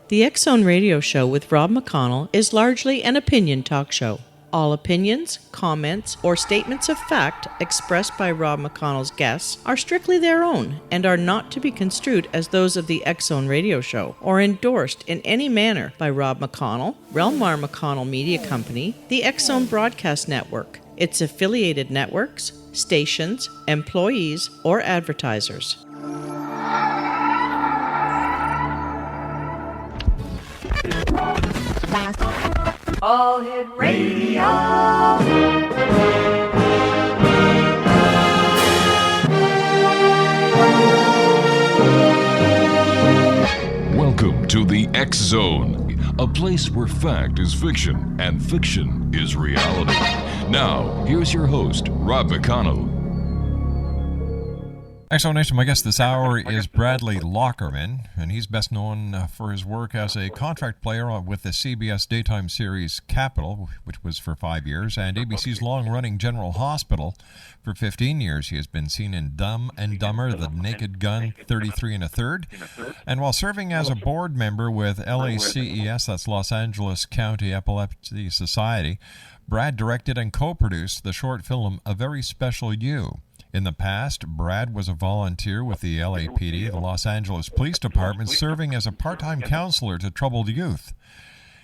The X-Zone Radio Show with Rob McConnell is largely an opinion talk show. All opinions, comments, or statements of fact expressed by Rob McConnell's guests are strictly their own and are not to be construed as those of the X-Zone Radio Show or endorsed in any manner by Rob McConnell, Relmar McConnell Media Company, the X-Zone Broadcast Network, its affiliated networks, stations, employees, or advertisers. All Hit Radio. Welcome to the X-Zone, a place where fact is fiction and fiction is reality. Now, here's your host, Rob McConnell. X-Zone Nation, my guest this hour is Bradley Lockerman, and he's best known for his work as a contract player with the CBS daytime series Capital, which was for 5 years, and ABC's long-running General Hospital for 15 years. He has been seen in Dumb and Dumber, The Naked Gun, 33 1/3, and while serving as a board member with LACES, that's Los Angeles County Epilepsy Society, Brad directed and co-produced the short film A Very Special You. In the past, Brad was a volunteer with the LAPD, the Los Angeles Police Department, serving as a part-time counselor to troubled youth.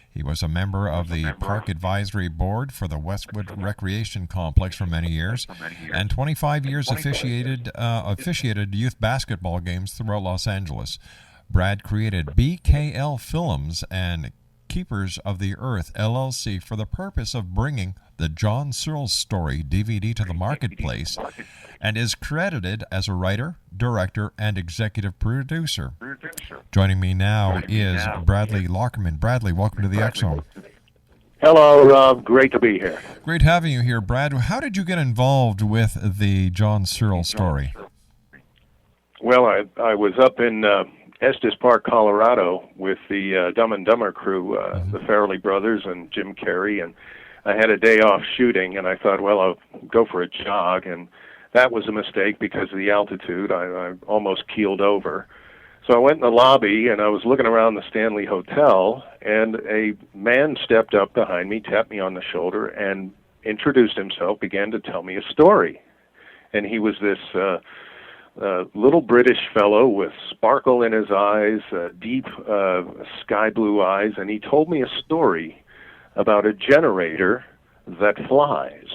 He was a member of the Park Advisory Board for the Westwood Recreation Complex for many years, and 25 years officiated youth basketball games throughout Los Angeles. Brad created BKL Films and Keepers of the Earth, LLC, for the purpose of bringing the John Searl story DVD to the marketplace, and is credited as a writer, director, and executive producer. Joining me now is Bradley Lockerman. Bradley, welcome to the X-Zone. Hello, Rob. Great to be here. Great having you here, Brad. How did you get involved with the John Searl story? Well, I was up in Estes Park, Colorado, with the Dumb and Dumber crew, the Farrelly brothers and Jim Carrey, and I had a day off shooting, and I thought, well, I'll go for a jog, and that was a mistake because of the altitude. I almost keeled over. So I went in the lobby, and I was looking around the Stanley Hotel, and a man stepped up behind me, tapped me on the shoulder, and introduced himself, began to tell me a story. And he was this little British fellow with sparkle in his eyes, deep sky blue eyes, and he told me a story about a generator that flies.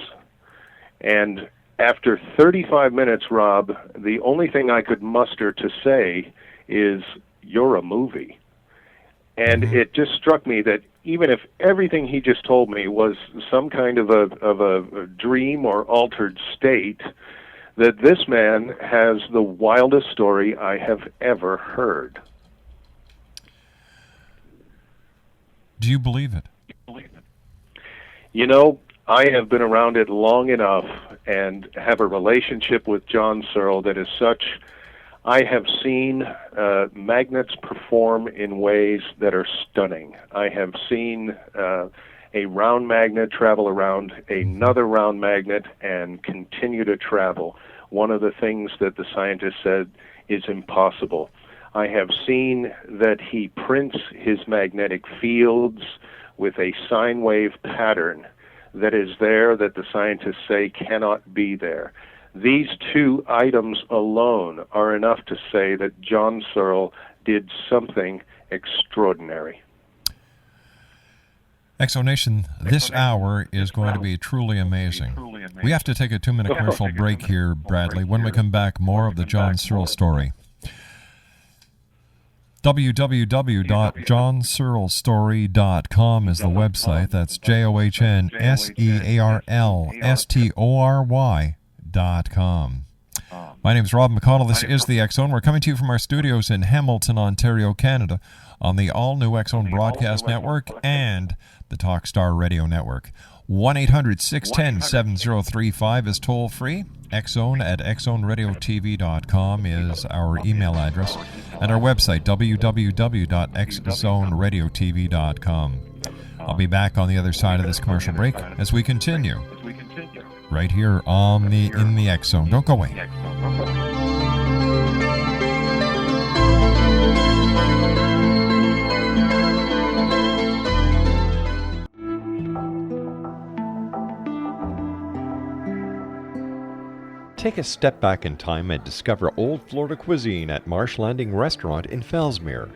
And after 35 minutes, Rob, the only thing I could muster to say is, "You're a movie." And it just struck me that even if everything he just told me was some kind of a dream or altered state, that this man has the wildest story I have ever heard. Do you believe it? You know, I have been around it long enough and have a relationship with John Searl that is such. I have seen magnets perform in ways that are stunning. I have seen a round magnet travel around another round magnet and continue to travel. One of the things that the scientist said is impossible. I have seen that he prints his magnetic fields with a sine wave pattern that is there that the scientists say cannot be there. These two items alone are enough to say that John Searl did something extraordinary. X-Zone Nation, this hour is going to be truly amazing. We have to take a 2-minute commercial break here, Bradley. When we come back, more of the John Searl story. www.johnsearlstory.com is the website. That's JohnSearlstory.com. My name is Rob McConnell. This is the X-Zone. We're coming to you from our studios in Hamilton, Ontario, Canada, on the all-new X-Zone Broadcast Network and the Talkstar Radio Network. 1-800-610-7035 is toll-free. X-Zone at xzoneradiotv.com is our email address. And our website, www.xzoneradiotv.com. I'll be back on the other side of this commercial break as we continue. Right here on in the X-Zone. Don't go away. Take a step back in time and discover old Florida cuisine at Marsh Landing Restaurant in Fellsmere.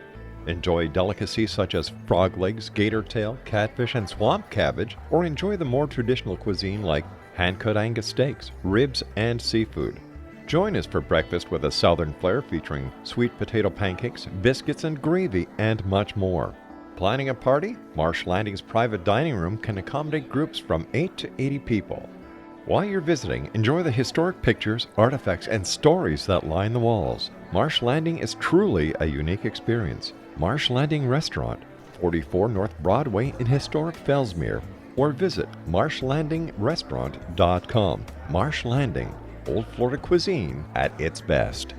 Enjoy delicacies such as frog legs, gator tail, catfish, and swamp cabbage, or enjoy the more traditional cuisine like hand-cut Angus steaks, ribs, and seafood. Join us for breakfast with a southern flair featuring sweet potato pancakes, biscuits, and gravy, and much more. Planning a party? Marsh Landing's private dining room can accommodate groups from 8 to 80 people. While you're visiting, enjoy the historic pictures, artifacts, and stories that line the walls. Marsh Landing is truly a unique experience. Marsh Landing Restaurant, 44 North Broadway in historic Fellsmere, or visit marshlandingrestaurant.com. Marsh Landing, Old Florida cuisine at its best.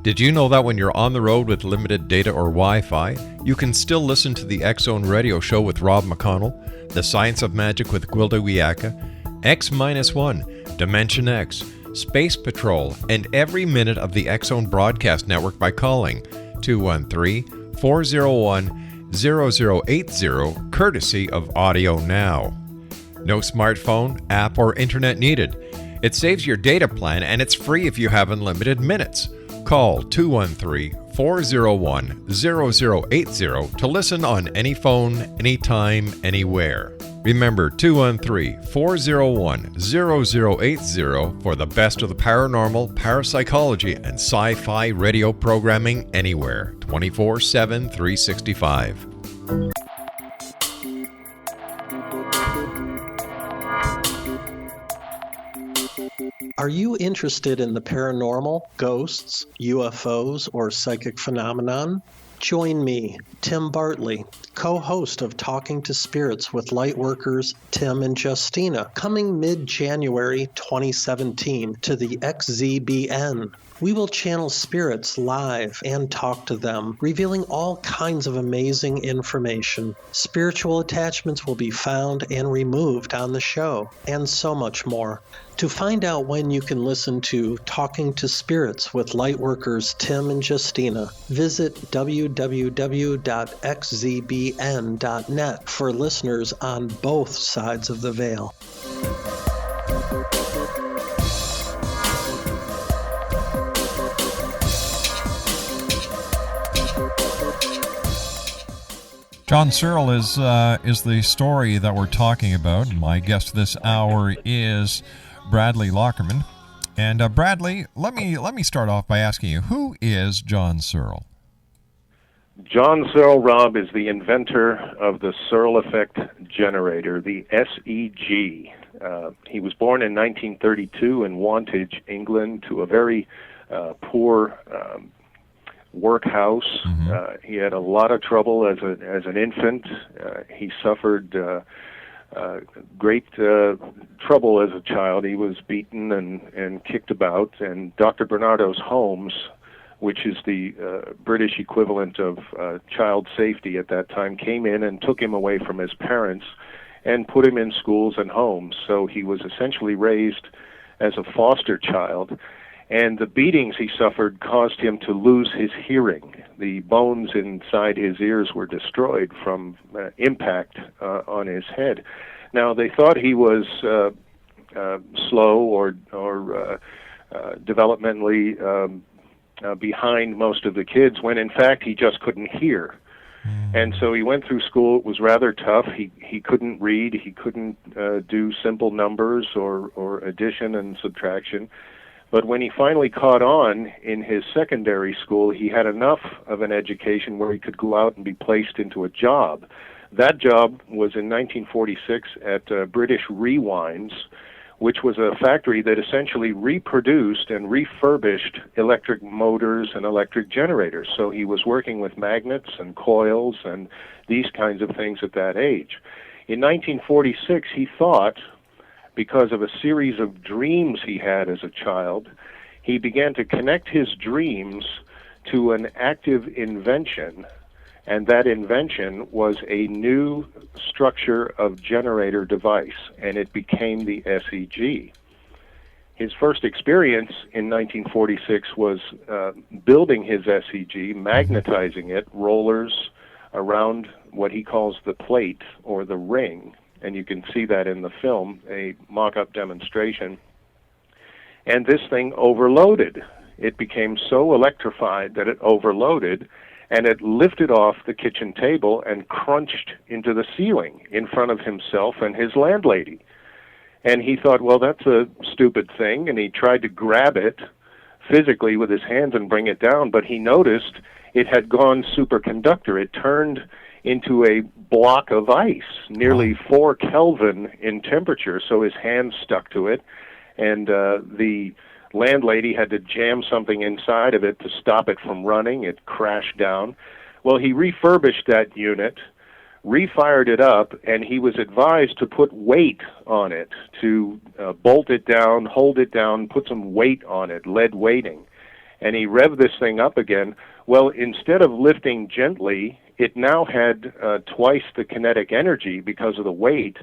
Did you know that when you're on the road with limited data or Wi-Fi, you can still listen to the X-Zone Radio Show with Rob McConnell, The Science of Magic with Gwilda Wiyaka, X-1, Dimension X, Space Patrol, and every minute of the X-Zone Broadcast Network by calling 213-401-0080, courtesy of Audio Now. No smartphone, app, or internet needed. It saves your data plan and it's free if you have unlimited minutes. Call 213-401-0080 to listen on any phone, anytime, anywhere. Remember 213-401-0080 for the best of the paranormal, parapsychology, and sci-fi radio programming anywhere, 24/7, 365. Are you interested in the paranormal, ghosts, UFOs, or psychic phenomenon? Join me, Tim Bartley, co-host of Talking to Spirits with Lightworkers Tim and Justina, coming mid-January 2017 to the XZBN. We will channel spirits live and talk to them, revealing all kinds of amazing information. Spiritual attachments will be found and removed on the show, and so much more. To find out when you can listen to Talking to Spirits with Lightworkers Tim and Justina, visit www.xzbn.net for listeners on both sides of the veil. John Searl is the story that we're talking about. My guest this hour is Bradley Lockerman. And Bradley, let me start off by asking you, who is John Searl? John Searl, Rob, is the inventor of the Searl effect generator, the SEG. He was born in 1932 in Wantage, England, to a very poor workhouse. He had a lot of trouble as an infant. He suffered great trouble as a child. He was beaten and kicked about, and Dr. Barnardo's Homes, which is the British equivalent of child safety at that time, came in and took him away from his parents and put him in schools and homes. So he was essentially raised as a foster child. And the beatings he suffered caused him to lose his hearing. The bones inside his ears were destroyed from impact on his head. Now, they thought he was slow or developmentally behind most of the kids, when in fact he just couldn't hear. And so he went through school. It was rather tough. He couldn't read. He couldn't do simple numbers or addition and subtraction. But when he finally caught on in his secondary school, he had enough of an education where he could go out and be placed into a job. That job was in 1946 at British Rewinds, which was a factory that essentially reproduced and refurbished electric motors and electric generators. So he was working with magnets and coils and these kinds of things at that age. In 1946, he thought, because of a series of dreams he had as a child, he began to connect his dreams to an active invention, and that invention was a new structure of generator device, and it became the SEG. his first experience in 1946 was building his SEG, magnetizing it, rollers around what he calls the plate or the ring, and you can see that in the film, a mock-up demonstration. And this thing overloaded. It became so electrified that it overloaded, and it lifted off the kitchen table and crunched into the ceiling in front of himself and his landlady. And he thought, well, that's a stupid thing, and he tried to grab it physically with his hands and bring it down, but he noticed it had gone superconductor. It turned into a block of ice, nearly 4 Kelvin in temperature, so his hands stuck to it, and the landlady had to jam something inside of it to stop it from running. It crashed down. Well, he refurbished that unit, refired it up, and he was advised to put weight on it, to bolt it down, hold it down, put some weight on it, lead weighting. And he revved this thing up again. Well, instead of lifting gently, it now had twice the kinetic energy because of the weight,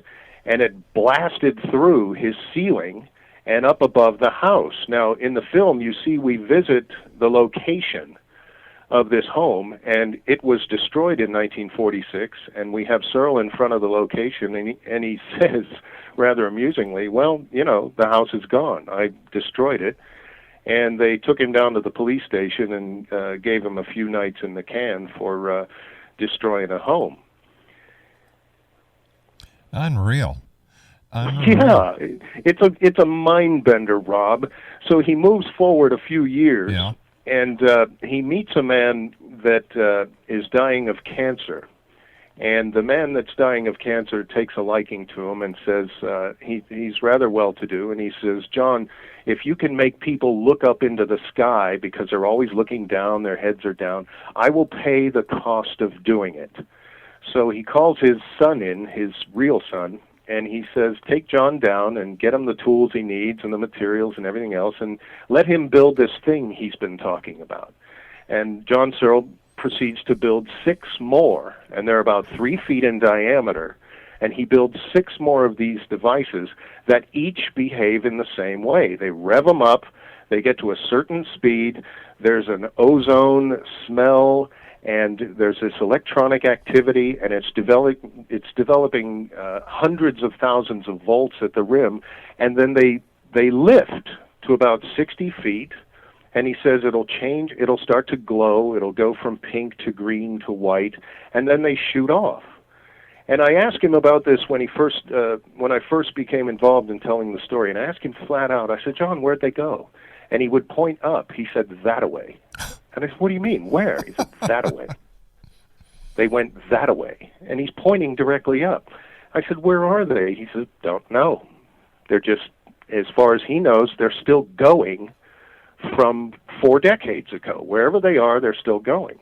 and it blasted through his ceiling and up above the house. Now, in the film, you see we visit the location of this home, and it was destroyed in 1946, and we have Searl in front of the location, and he says, rather amusingly, well, you know, the house is gone. I destroyed it. And they took him down to the police station and gave him a few nights in the can for destroying a home. Unreal. Yeah, it's a mind bender, Rob. So he moves forward a few years, and he meets a man that is dying of cancer. And the man that's dying of cancer takes a liking to him and says, he's rather well-to-do, and he says, John, if you can make people look up into the sky because they're always looking down, their heads are down, I will pay the cost of doing it. So he calls his son in, his real son, and he says, take John down and get him the tools he needs and the materials and everything else, and let him build this thing he's been talking about. And John Searl proceeds to build 6 more, and they're about 3 feet in diameter, and he builds 6 more of these devices that each behave in the same way. They rev them up, they get to a certain speed, there's an ozone smell, and there's this electronic activity, and it's developing hundreds of thousands of volts at the rim, and then they lift to about 60 feet, and he says it'll change, it'll start to glow, it'll go from pink to green to white, and then they shoot off. And I asked him about this when I first became involved in telling the story, and I asked him flat out, I said, John, where'd they go? And he would point up. He said, that away. And I said, what do you mean, where? He said, that away. They went that away. And he's pointing directly up. I said, where are they? He said, don't know. They're just, as far as he knows, they're still going from 4 decades ago. Wherever they are, they're still going.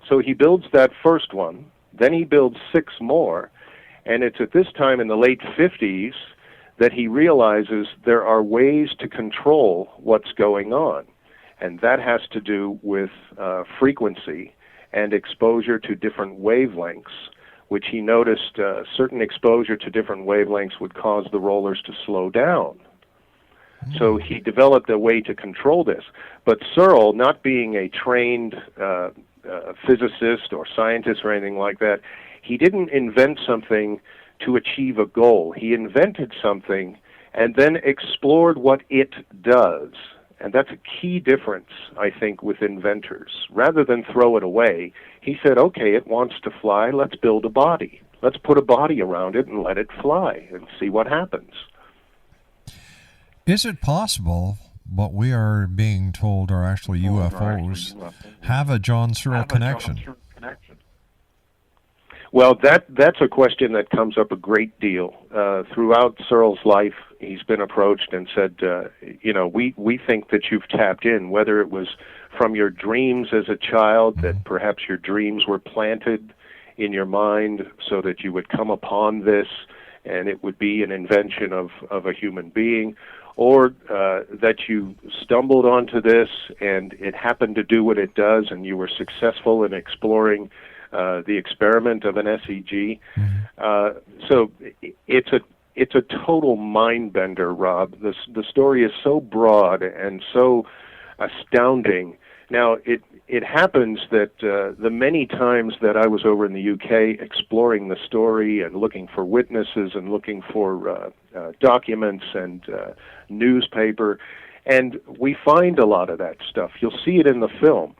So he builds that first one, then he builds 6 more, and it's at this time in the late 50s that he realizes there are ways to control what's going on, and that has to do with frequency and exposure to different wavelengths, which he noticed certain exposure to different wavelengths would cause the rollers to slow down. So he developed a way to control this. But Searl, not being a trained physicist or scientist or anything like that, he didn't invent something to achieve a goal. He invented something and then explored what it does. And that's a key difference, I think, with inventors. Rather than throw it away, he said, okay, it wants to fly, let's build a body. Let's put a body around it and let it fly and see what happens. Is it possible what we are being told are actually UFOs have a John Searl connection? Well, that's a question that comes up a great deal. Throughout Searl's life, he's been approached and said, we think that you've tapped in, whether it was from your dreams as a child, that perhaps your dreams were planted in your mind so that you would come upon this and it would be an invention of a human being, or that you stumbled onto this and it happened to do what it does and you were successful in exploring the experiment of an SEG. So it's it's a total mind bender, Rob. The story is so broad and so astounding. Now, it happens that the many times that I was over in the UK exploring the story and looking for witnesses and looking for documents and newspaper, and we find a lot of that stuff. You'll see it in the film.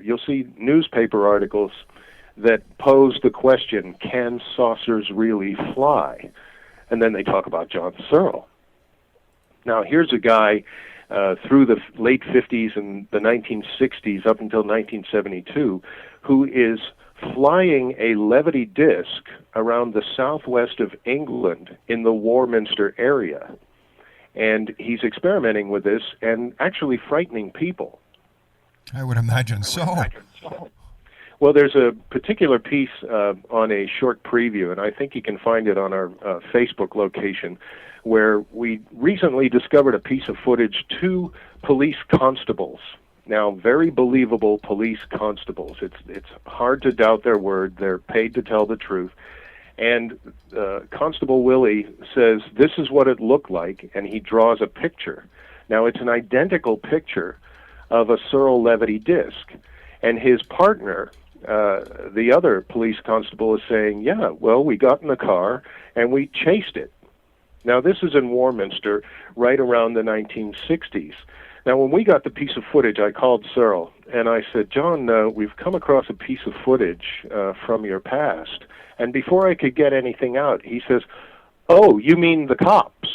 You'll see newspaper articles that pose the question, can saucers really fly? And then they talk about John Searl. Now, here's a guy through the late 50s and the 1960s up until 1972 who is flying a levity disc around the southwest of England in the Warminster area. And he's experimenting with this and actually frightening people. I would imagine so. Well, there's a particular piece on a short preview, and I think you can find it on our Facebook location, where we recently discovered a piece of footage, 2 police constables. Now, very believable police constables. It's hard to doubt their word. They're paid to tell the truth. And Constable Willie says, this is what it looked like, and he draws a picture. Now, it's an identical picture of a Searl levity disc. And his partner, the other police constable, is saying, yeah, well, we got in the car and we chased it. Now, this is in Warminster right around the 1960s. Now, when we got the piece of footage, I called Searl, and I said, John, we've come across a piece of footage from your past. And before I could get anything out, he says, oh, you mean the cops?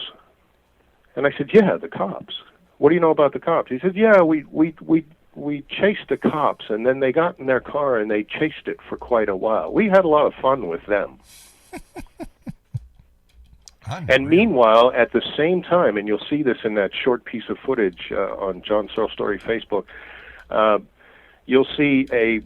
And I said, yeah, the cops. What do you know about the cops? He said, yeah, we chased the cops, and then they got in their car and they chased it for quite a while. We had a lot of fun with them. And meanwhile, at the same time, and you'll see this in that short piece of footage on John Searl Story Facebook, you'll see a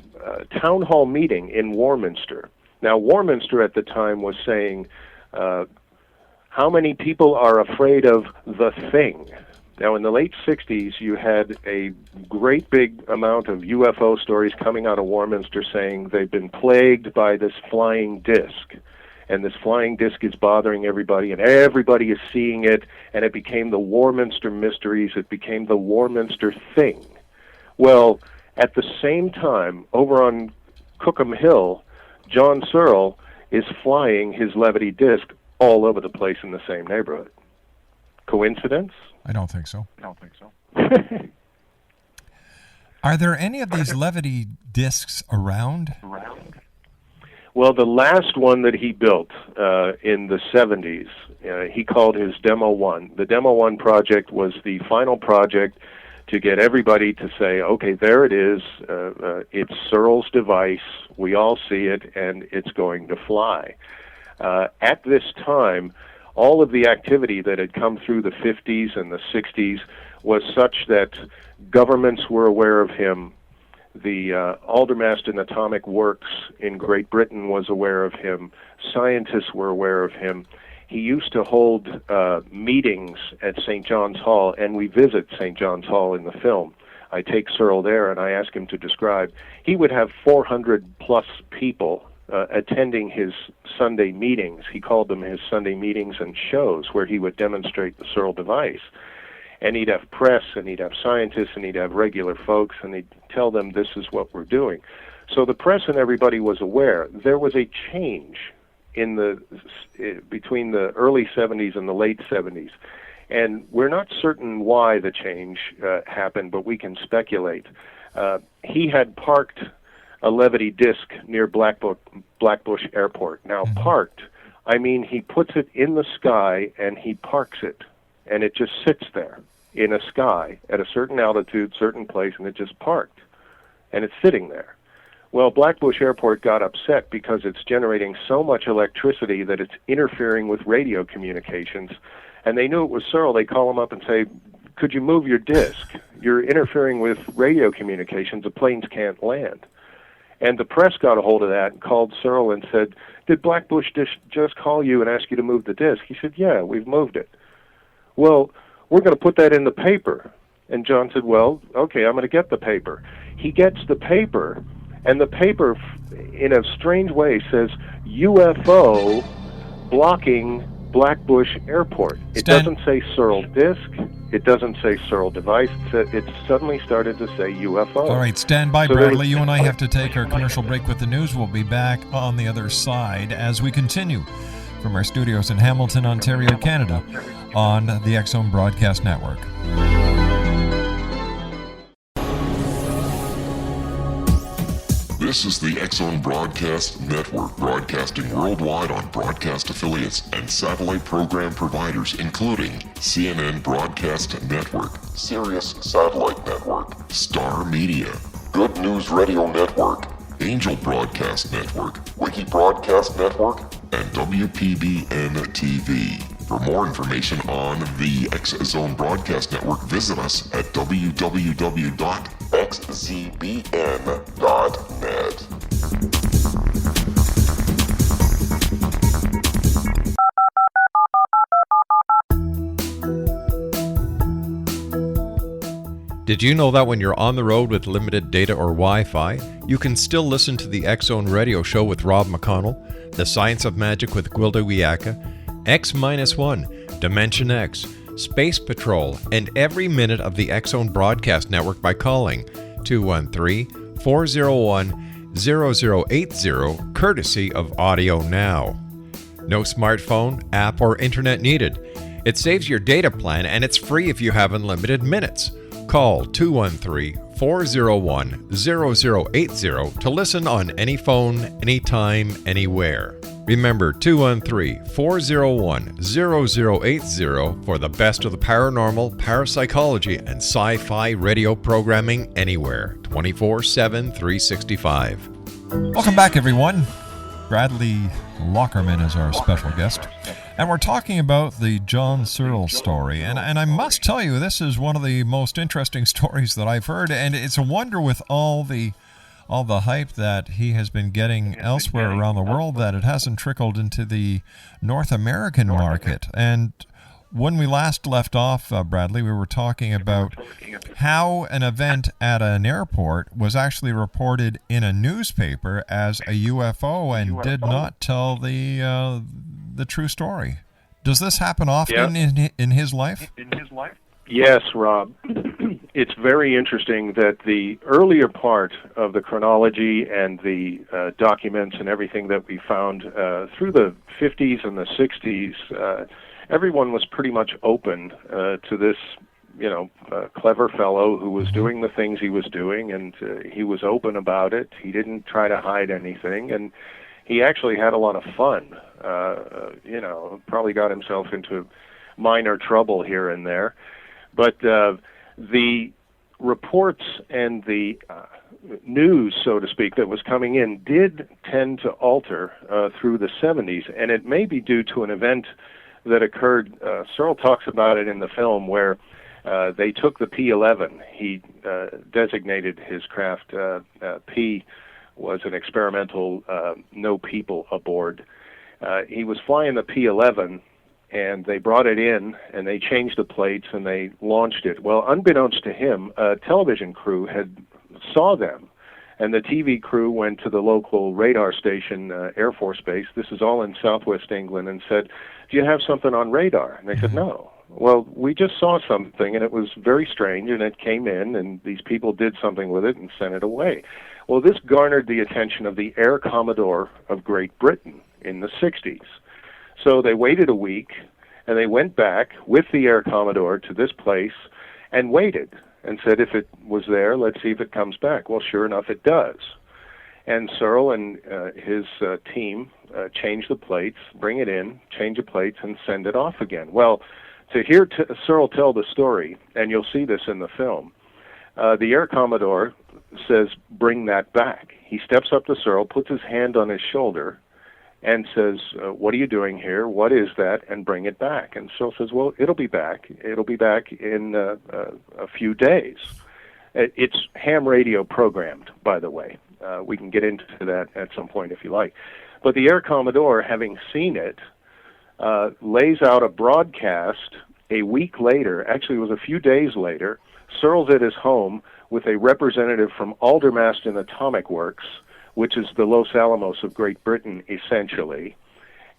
town hall meeting in Warminster. Now, Warminster at the time was saying, how many people are afraid of the thing? Now, in the late 60s, you had a great big amount of UFO stories coming out of Warminster saying they've been plagued by this flying disc. And this flying disc is bothering everybody, and everybody is seeing it, and it became the Warminster Mysteries. It became the Warminster Thing. Well, at the same time, over on Cookham Hill, John Searl is flying his levity disc all over the place in the same neighborhood. Coincidence? I don't think so. Are there any of these levity discs around? Well, the last one that he built in the 70s, he called his Demo 1. The Demo 1 project was the final project to get everybody to say, okay, there it is. It's Searl's device. We all see it, and it's going to fly. At this time, all of the activity that had come through the 50s and the 60s was such that governments were aware of him. The Aldermaston Atomic Works in Great Britain was aware of him. Scientists were aware of him. He used to hold meetings at St. John's Hall, and we visit St. John's Hall in the film. I take Searl there, and I ask him to describe. He would have 400-plus people attending his Sunday meetings. He called them his Sunday meetings and shows, where he would demonstrate the Searl device. And he'd have press, and he'd have scientists, and he'd have regular folks, and he'd tell them this is what we're doing. So the press and everybody was aware. There was a change in between the early 70s and the late 70s. And we're not certain why the change happened, but we can speculate. He had parked a levity disc near Blackbush Airport. Now, parked, I mean he puts it in the sky and he parks it, and it just sits there in a sky at a certain altitude, certain place, and it just parked, and it's sitting there. Well, Blackbush Airport got upset because it's generating so much electricity that it's interfering with radio communications, and they knew it was Searl. They call him up and say, could you move your disc? You're interfering with radio communications. The planes can't land. And the press got a hold of that and called Searl and said, did Blackbush just call you and ask you to move the disc? He said, yeah, we've moved it. Well, we're going to put that in the paper. And John said, well, okay, I'm going to get the paper. He gets the paper, and the paper, in a strange way, says UFO blocking Blackbush Airport. It Stan- doesn't say Searl disk. It doesn't say Searl device. It suddenly started to say UFO. All right, stand by, So there Bradley. was- You and I have to take our commercial break with the news. We'll be back on the other side as we continue from our studios in Hamilton, Ontario, Canada, on the X Zone Broadcast Network. This is the X Zone Broadcast Network, broadcasting worldwide on broadcast affiliates and satellite program providers, including CNN Broadcast Network, Sirius Satellite Network, Star Media, Good News Radio Network, Angel Broadcast Network, Wiki Broadcast Network, and WPBN TV. For more information on the X Zone Broadcast Network, visit us at www.xzbn.net. Did you know that when you're on the road with limited data or Wi-Fi, you can still listen to the X Zone Radio Show with Rob McConnell, The Science of Magic with Gwilda Wiyaka, X-1, Dimension X, Space Patrol, and every minute of the X Zone Broadcast Network by calling 213-401-0080, courtesy of Audio Now. No smartphone, app, or internet needed. It saves your data plan and it's free if you have unlimited minutes. Call 213-401-0080 to listen on any phone, anytime, anywhere. Remember 213-401-0080 for the best of the paranormal, parapsychology, and sci-fi radio programming anywhere, 24/7, 365. Welcome back, everyone. Bradley Lockerman is our special guest. And we're talking about the John Searl story. And I must tell you, this is one of the most interesting stories that I've heard. And it's a wonder with all the hype that he has been getting elsewhere around the world that it hasn't trickled into the North American market. And when we last left off, Bradley, we were talking about how an event at an airport was actually reported in a newspaper as a UFO and did not tell the true story. Does this happen often in his life? Yes, Rob. It's very interesting that the earlier part of the chronology and the documents and everything that we found through the 50s and the 60s, everyone was pretty much open to this, clever fellow who was doing the things he was doing, and he was open about it. He didn't try to hide anything, and he actually had a lot of fun. Probably got himself into minor trouble here and there. But the reports and the news, so to speak, that was coming in did tend to alter through the 70s, and it may be due to an event that occurred. Searl talks about it in the film where they took the P-11. He designated his craft P was an experimental no people aboard. He was flying the P-11, and they brought it in, and they changed the plates, and they launched it. Well, unbeknownst to him, a television crew saw them, and the TV crew went to the local radar station, Air Force Base. This is all in southwest England, and said, "Do you have something on radar?" And they said, "No." Well, we just saw something, and it was very strange, and it came in, and these people did something with it and sent it away. Well, this garnered the attention of the Air Commodore of Great Britain in the 60s. So they waited a week, and they went back with the Air Commodore to this place and waited and said, if it was there, let's see if it comes back. Well, sure enough, it does. And Searl and his team change the plates, bring it in, change the plates, and send it off again. Well, to hear Searl tell the story, and you'll see this in the film, the Air Commodore says, bring that back. He steps up to Searl, puts his hand on his shoulder, and says, what are you doing here? What is that? And bring it back. And Searl says, well, it'll be back. It'll be back in a few days. It's ham radio programmed, by the way. We can get into that at some point if you like. But the Air Commodore, having seen it, lays out a broadcast a week later. Actually, it was a few days later. Searl's at his home with a representative from Aldermaston Atomic Works, which is the Los Alamos of Great Britain, essentially.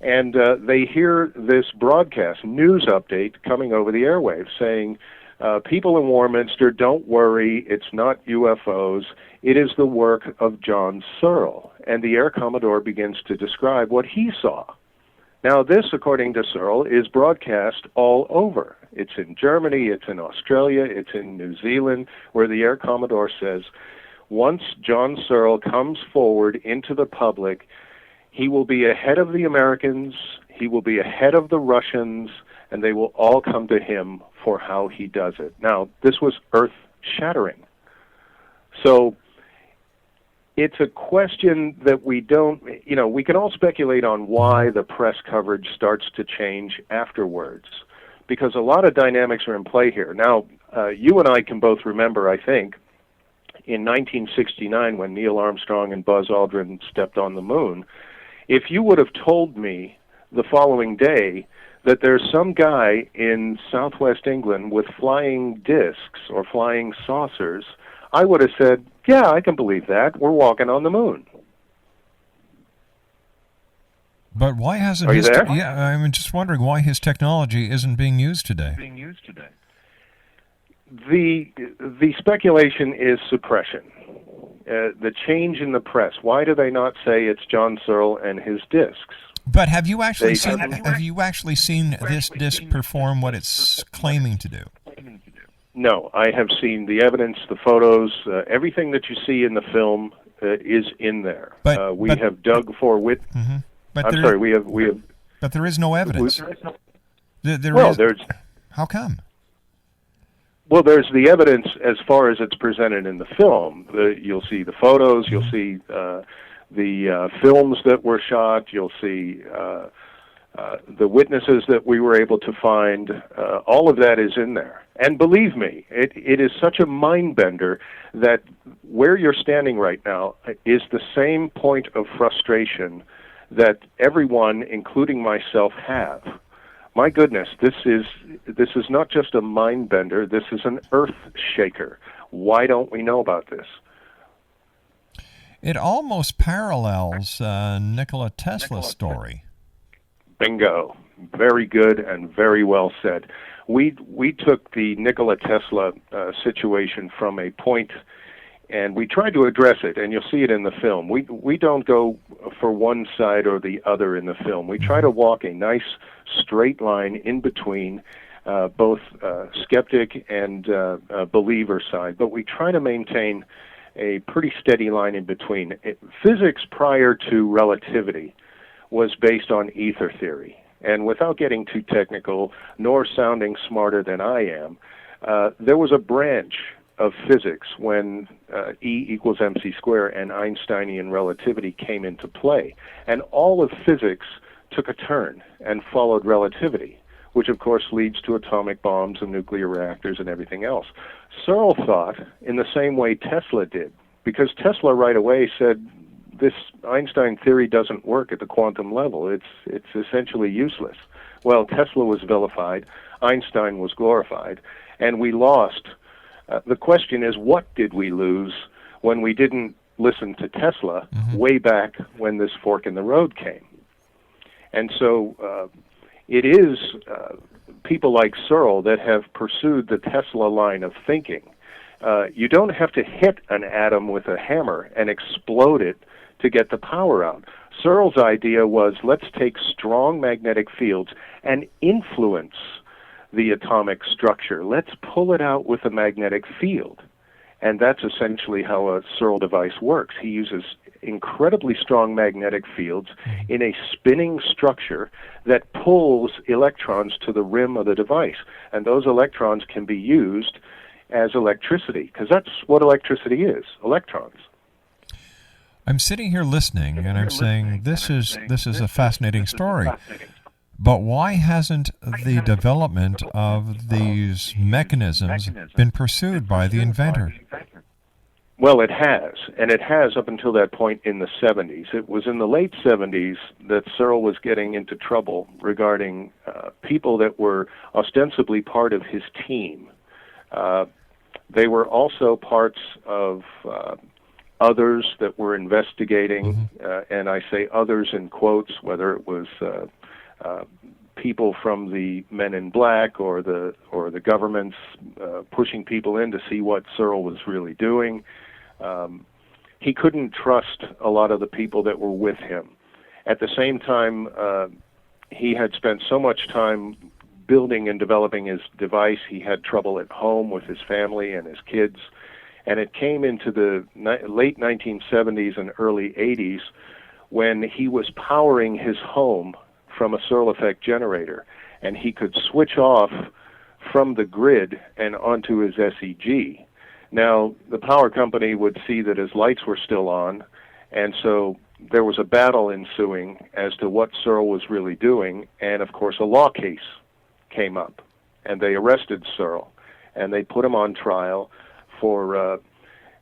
And they hear this broadcast, news update coming over the airwaves saying, people in Warminster, don't worry, it's not UFOs, it is the work of John Searl. And the Air Commodore begins to describe what he saw. Now this, according to Searl, is broadcast all over. It's in Germany, it's in Australia, it's in New Zealand, where the Air Commodore says, once John Searl comes forward into the public, he will be ahead of the Americans, he will be ahead of the Russians, and they will all come to him for how he does it. Now, this was earth-shattering. So it's a question that we don't, we can all speculate on why the press coverage starts to change afterwards, because a lot of dynamics are in play here. Now, you and I can both remember, I think, in 1969 when Neil Armstrong and Buzz Aldrin stepped on the moon, if you would have told me the following day that there's some guy in southwest England with flying discs or flying saucers, I would have said, yeah, I can believe that. We're walking on the moon. But why hasn't Are you there? Yeah, I'm just wondering why his technology isn't being used today. The speculation is suppression. The change in the press. Why do they not say it's John Searl and his discs? But have you actually seen this disc perform what it's claiming to do? No, I have seen the evidence, the photos, everything that you see in the film is in there. We have dug for Mm-hmm. we have. But there is no evidence. There's. How come? Well, there's the evidence as far as it's presented in the film. You'll see the photos. You'll see the films that were shot. You'll see the witnesses that we were able to find. All of that is in there. And believe me, it is such a mind-bender that where you're standing right now is the same point of frustration that everyone, including myself, have. My goodness, this is not just a mind-bender. This is an earth-shaker. Why don't we know about this? It almost parallels Nikola Tesla's story. Bingo. Very good and very well said. We took the Nikola Tesla situation from a point, and we tried to address it, and you'll see it in the film. We don't go for one side or the other in the film. We try to walk a nice straight line in between both skeptic and believer side, but we try to maintain a pretty steady line in between. Physics prior to relativity was based on ether theory. And without getting too technical, nor sounding smarter than I am, there was a branch of physics when E equals mc squared and Einsteinian relativity came into play. And all of physics took a turn and followed relativity, which of course leads to atomic bombs and nuclear reactors and everything else. Searl thought in the same way Tesla did, because Tesla right away said, this Einstein theory doesn't work at the quantum level. It's essentially useless. Well, Tesla was vilified, Einstein was glorified, and we lost. The question is, what did we lose when we didn't listen to Tesla way back when this fork in the road came? And so it is people like Searl that have pursued the Tesla line of thinking. You don't have to hit an atom with a hammer and explode it to get the power out. Searl's idea was, let's take strong magnetic fields and influence the atomic structure. Let's pull it out with a magnetic field. And that's essentially how a Searl device works. He uses incredibly strong magnetic fields in a spinning structure that pulls electrons to the rim of the device. And those electrons can be used as electricity, because that's what electricity is, electrons. I'm sitting here listening, and I'm saying, this is a fascinating story. But why hasn't the development of these mechanisms been pursued by the inventor? Well, it has, and it has up until that point in the 70s. It was in the late 70s that Searl was getting into trouble regarding people that were ostensibly part of his team. They were also parts of others that were investigating, and I say others in quotes, whether it was people from the Men in Black or the governments pushing people in to see what Searl was really doing. He couldn't trust a lot of the people that were with him. At the same time, he had spent so much time building and developing his device, he had trouble at home with his family and his kids. And it came into the late 1970s and early 80s when he was powering his home from a Searl effect generator, and he could switch off from the grid and onto his SEG. Now, the power company would see that his lights were still on, and so there was a battle ensuing as to what Searl was really doing, and of course a law case came up, and they arrested Searl, and they put him on trial for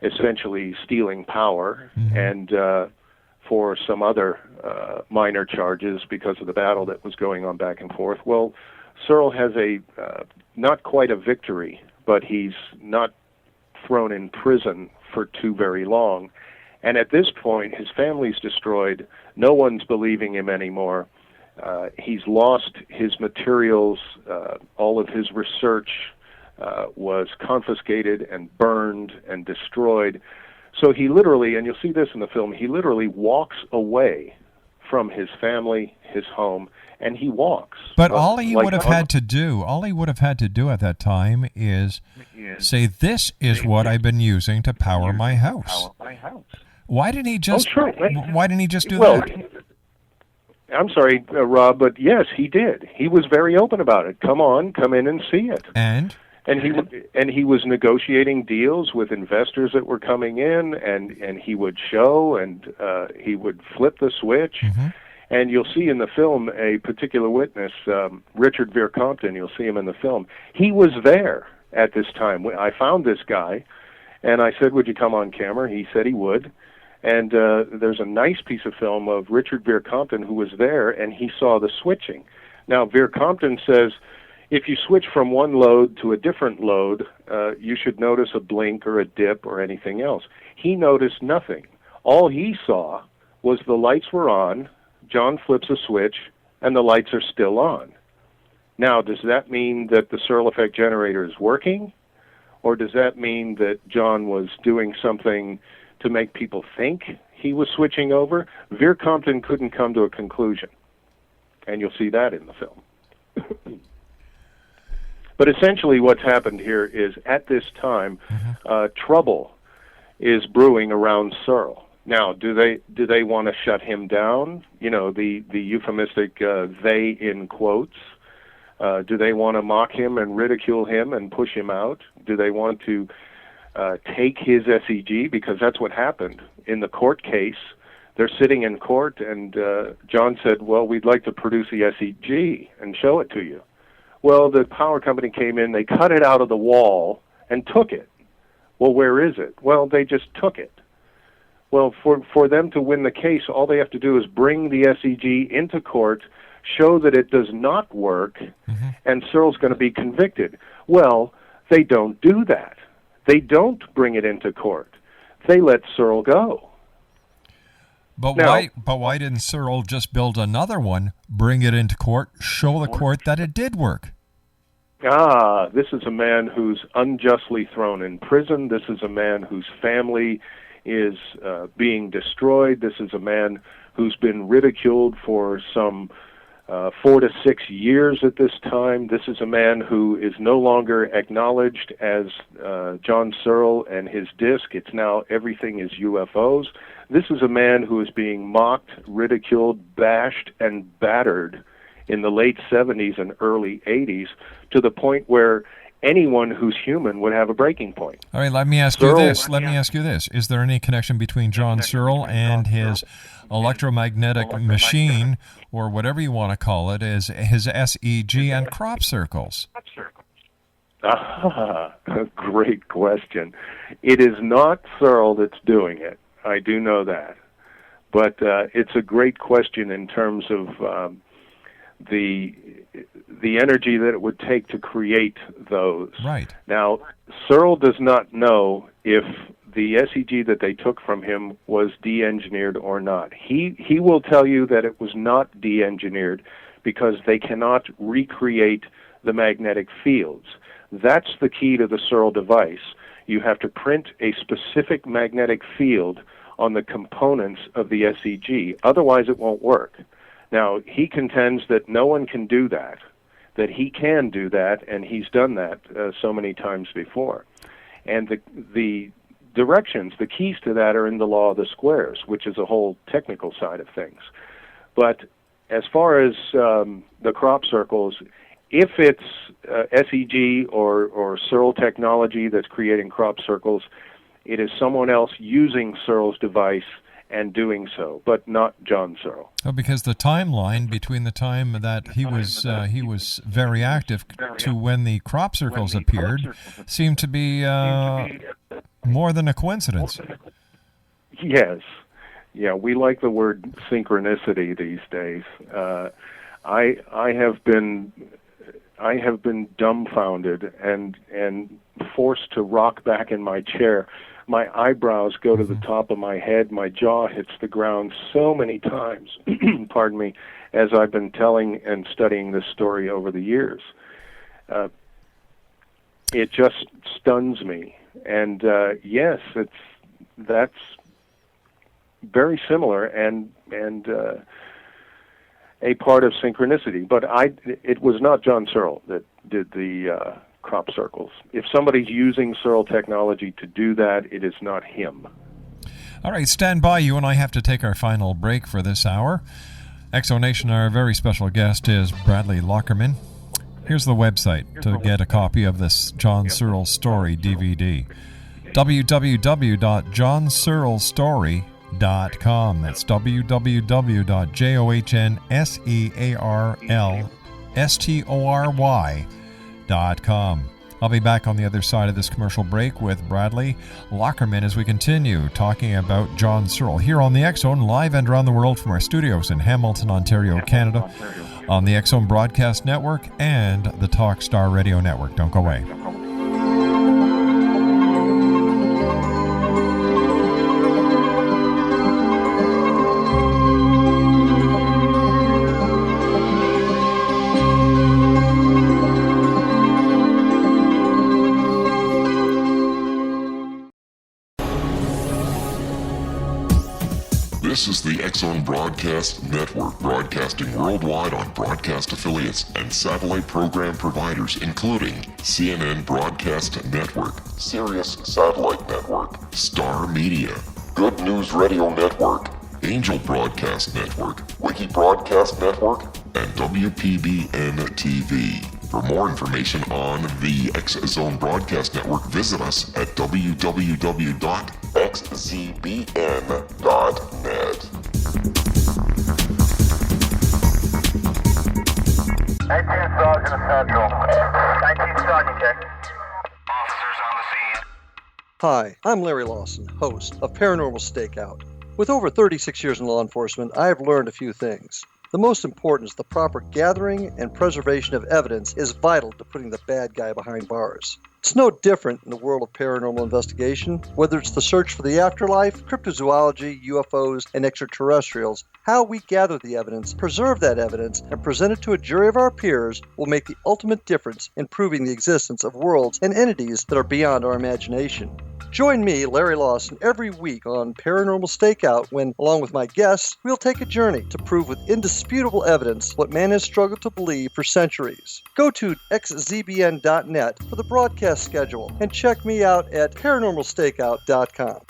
essentially stealing power and for some other minor charges because of the battle that was going on back and forth. Well, Searl has a not quite a victory, but he's not thrown in prison for too very long. And at this point, his family's destroyed. No one's believing him anymore. He's lost his materials. All of his research was confiscated and burned and destroyed. So he literally, and you'll see this in the film, he literally walks away from his family, his home, and he walks. But all he would have had to do at that time is say, this is what I've been using to power my house. Why didn't he just? Why didn't he just do that? I'm sorry, Rob, but yes, he did. He was very open about it. Come in and see it. And he was negotiating deals with investors that were coming in, and he would show, and he would flip the switch. And you'll see in the film a particular witness, Richard Veer Compton. You'll see him in the film. He was there at this time. I found this guy, and I said, "Would you come on camera?" He said he would. And there's a nice piece of film of Richard Veer Compton who was there, and he saw the switching. Now, Veer Compton says, if you switch from one load to a different load, you should notice a blink or a dip or anything else. He noticed nothing. All he saw was the lights were on, John flips a switch, and the lights are still on. Now, does that mean that the Searl effect generator is working? Or does that mean that John was doing something to make people think he was switching over? Veer Compton couldn't come to a conclusion, and you'll see that in the film. But essentially what's happened here is, at this time, trouble is brewing around Searl. Now, do they want to shut him down? You know, the euphemistic they in quotes. Do they want to mock him and ridicule him and push him out? Do they want to take his SEG? Because that's what happened in the court case. They're sitting in court, and John said, well, we'd like to produce the SEG and show it to you. Well, the power company came in, they cut it out of the wall and took it. Well, where is it? Well, they just took it. Well, for them to win the case, all they have to do is bring the SEG into court, show that it does not work, and Searl's going to be convicted. Well, they don't do that. They don't bring it into court. They let Searl go. But why didn't Searl just build another one, bring it into court, show the court that it did work? This is a man who's unjustly thrown in prison. This is a man whose family is being destroyed. This is a man who's been ridiculed for some 4 to 6 years at this time. This is a man who is no longer acknowledged as John Searl and his disc. It's now everything is UFOs. This is a man who is being mocked, ridiculed, bashed, and battered in the late 70s and early 80s to the point where anyone who's human would have a breaking point. All right, let me ask you this. Is there any connection between John Searl and his electromagnetic machine, or whatever you want to call it, is his SEG and crop circles? A great question. It is not Searl that's doing it. I do know that. But it's a great question in terms of the energy that it would take to create those. Right. Now, Searl does not know if the SEG that they took from him was de-engineered or not. He will tell you that it was not de-engineered because they cannot recreate the magnetic fields. That's the key to the Searl device. You have to print a specific magnetic field on the components of the SEG. Otherwise, it won't work. Now, he contends that no one can do that he can do that, and he's done that so many times before. And the directions, the keys to that are in the law of the squares, which is a whole technical side of things. But as far as the crop circles, if it's SEG or Searl technology that's creating crop circles, it is someone else using Searl's device and doing so, but not John Searl. Oh, because the timeline between the time that he was very active to when the crop circles appeared seemed to be more than a coincidence. Yes. Yeah, we like the word synchronicity these days. I have been dumbfounded and forced to rock back in my chair. My eyebrows go to the top of my head. My jaw hits the ground so many times, pardon me, as I've been telling and studying this story over the years. It just stuns me. And yes, that's very similar and a part of synchronicity. But it was not John Searl that did the crop circles. If somebody's using Searl technology to do that, it is not him. All right, stand by. You and I have to take our final break for this hour. Exonation, our very special guest is Bradley Lockerman. Here's the website to get a copy of this John Searl story DVD. www.johnsearlstory.com. That's www.johnsearlstory.com. I'll be back on the other side of this commercial break with Bradley Lockerman as we continue talking about John Searl here on the X-Zone, live and around the world from our studios in Hamilton, Ontario, Canada, on the X-Zone Broadcast Network and the Talkstar Radio Network. Don't go away. This is the X-Zone Broadcast Network, broadcasting worldwide on broadcast affiliates and satellite program providers, including CNN Broadcast Network, Sirius Satellite Network, Star Media, Good News Radio Network, Angel Broadcast Network, Wiki Broadcast Network, and WPBN TV. For more information on the X-Zone Broadcast Network, visit us at www.xzbn.net. 19th Sergeant Central. 19th Sergeant, check. Officers on the scene. Hi, I'm Larry Lawson, host of Paranormal Stakeout. With over 36 years in law enforcement, I have learned a few things. The most important is the proper gathering and preservation of evidence is vital to putting the bad guy behind bars. It's no different in the world of paranormal investigation. Whether it's the search for the afterlife, cryptozoology, UFOs, and extraterrestrials, how we gather the evidence, preserve that evidence, and present it to a jury of our peers will make the ultimate difference in proving the existence of worlds and entities that are beyond our imagination. Join me, Larry Lawson, every week on Paranormal Stakeout when, along with my guests, we'll take a journey to prove with indisputable evidence what man has struggled to believe for centuries. Go to xzbn.net for the broadcast schedule and check me out at paranormalstakeout.com.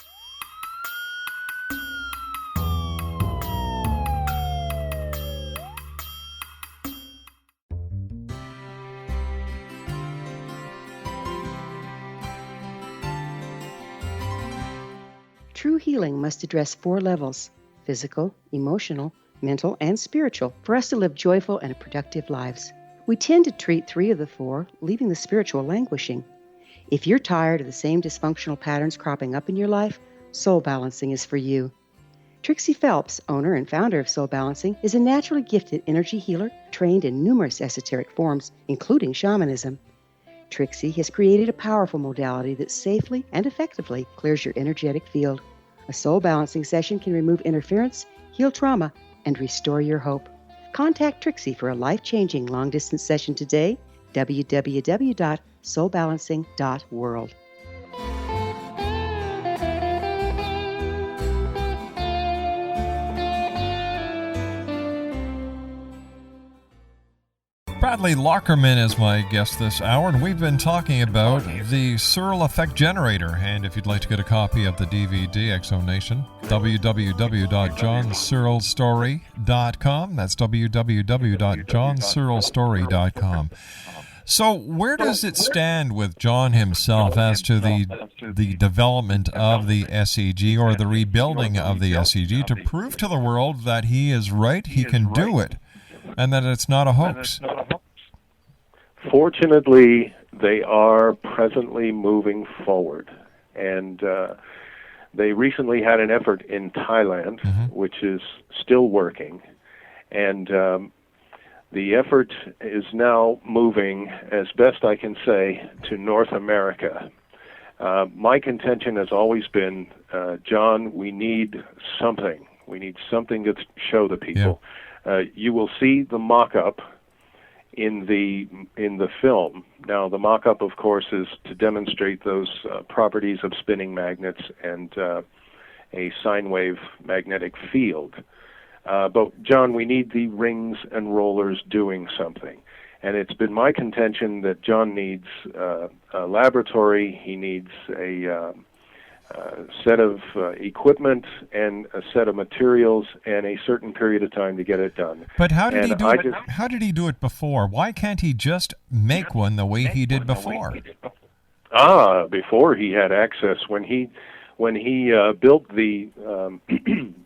True healing must address 4 levels: physical, emotional, mental, and spiritual, for us to live joyful and productive lives. We tend to treat 3 of the 4, leaving the spiritual languishing. If you're tired of the same dysfunctional patterns cropping up in your life, Soul Balancing is for you. Trixie Phelps, owner and founder of Soul Balancing, is a naturally gifted energy healer trained in numerous esoteric forms, including shamanism. Trixie has created a powerful modality that safely and effectively clears your energetic field. A soul balancing session can remove interference, heal trauma, and restore your hope. Contact Trixie for a life-changing long-distance session today. www.soulbalancing.world. Bradley Lockerman is my guest this hour, and we've been talking about the Searl effect generator. And if you'd like to get a copy of the DVD, Exo Nation, www.johnsearlstory.com. That's www.johnsearlstory.com. So where does it stand with John himself as to the development of the SEG or the rebuilding of the SEG to prove to the world that he is right, he can do it, and that it's not a hoax? Fortunately, they are presently moving forward. And they recently had an effort in Thailand, which is still working. And the effort is now moving, as best I can say, to North America. My contention has always been, John, we need something. We need something to show the people. Yeah. You will see the mock-up in the film. Now, the mock-up, of course, is to demonstrate those properties of spinning magnets and a sine wave magnetic field. But, John, we need the rings and rollers doing something. And it's been my contention that John needs a laboratory, he needs a set of equipment and a set of materials and a certain period of time to get it done. But how did he do it? How did he do it before? Why can't he just make one the way he did before? Before he had access. When he built the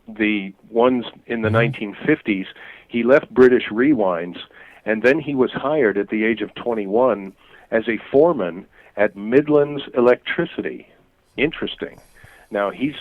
the ones in the 1950s, he left British Rewinds, and then he was hired at the age of 21 as a foreman at Midlands Electricity. Interesting. Now he's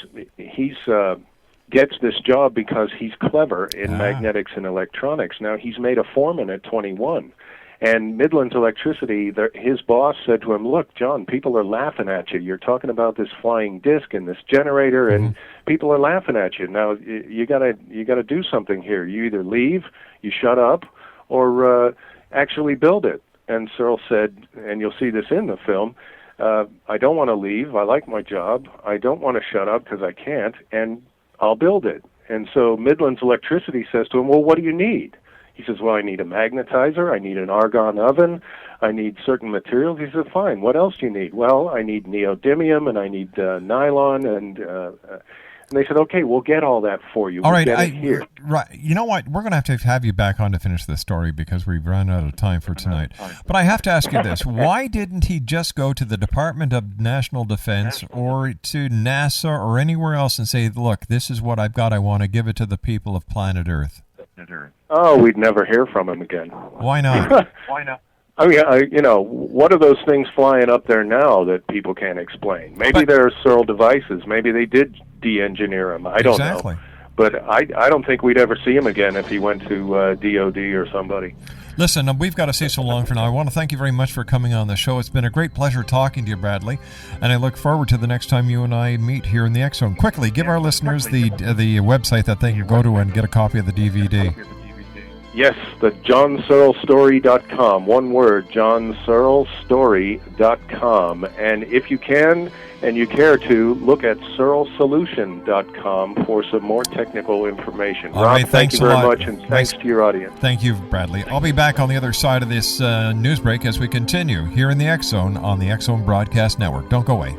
gets this job because he's clever in magnetics and electronics. Now he's made a foreman at 21, and Midlands Electricity, his boss said to him, "Look, John, people are laughing at you. You're talking about this flying disc and this generator, and people are laughing at you. Now you gotta do something here. You either leave, you shut up, or actually build it." And Searl said, and you'll see this in the film, I don't want to leave. I like my job. I don't want to shut up because I can't, and I'll build it. And so Midlands Electricity says to him, "Well, what do you need?" He says, "Well, I need a magnetizer. I need an argon oven. I need certain materials." He said, "Fine. What else do you need?" "Well, I need neodymium, and I need nylon, and they said, "Okay, we'll get all that for you. All we'll right, get it here." Right. You know what? We're going to have you back on to finish this story because we've run out of time for tonight. But I have to ask you this. Why didn't he just go to the Department of National Defense or to NASA or anywhere else and say, "Look, this is what I've got. I want to give it to the people of planet Earth"? Oh, we'd never hear from him again. Why not? Why not? I mean, what are those things flying up there now that people can't explain? Maybe they're Searl devices. Maybe they did de-engineer them. I don't know. But I don't think we'd ever see him again if he went to DOD or somebody. Listen, we've got to say so long for now. I want to thank you very much for coming on the show. It's been a great pleasure talking to you, Bradley, and I look forward to the next time you and I meet here in the X Zone. Quickly, give our listeners the website that they can go to and get a copy of the DVD. Yes, the johnsearlstory.com. One word, johnsearlstory.com. And if you can and you care to, look at searlsolution.com for some more technical information. All Rob, right, thank you very much, and thanks to your audience. Thank you, Bradley. I'll be back on the other side of this news break as we continue here in the X Zone on the X Zone Broadcast Network. Don't go away.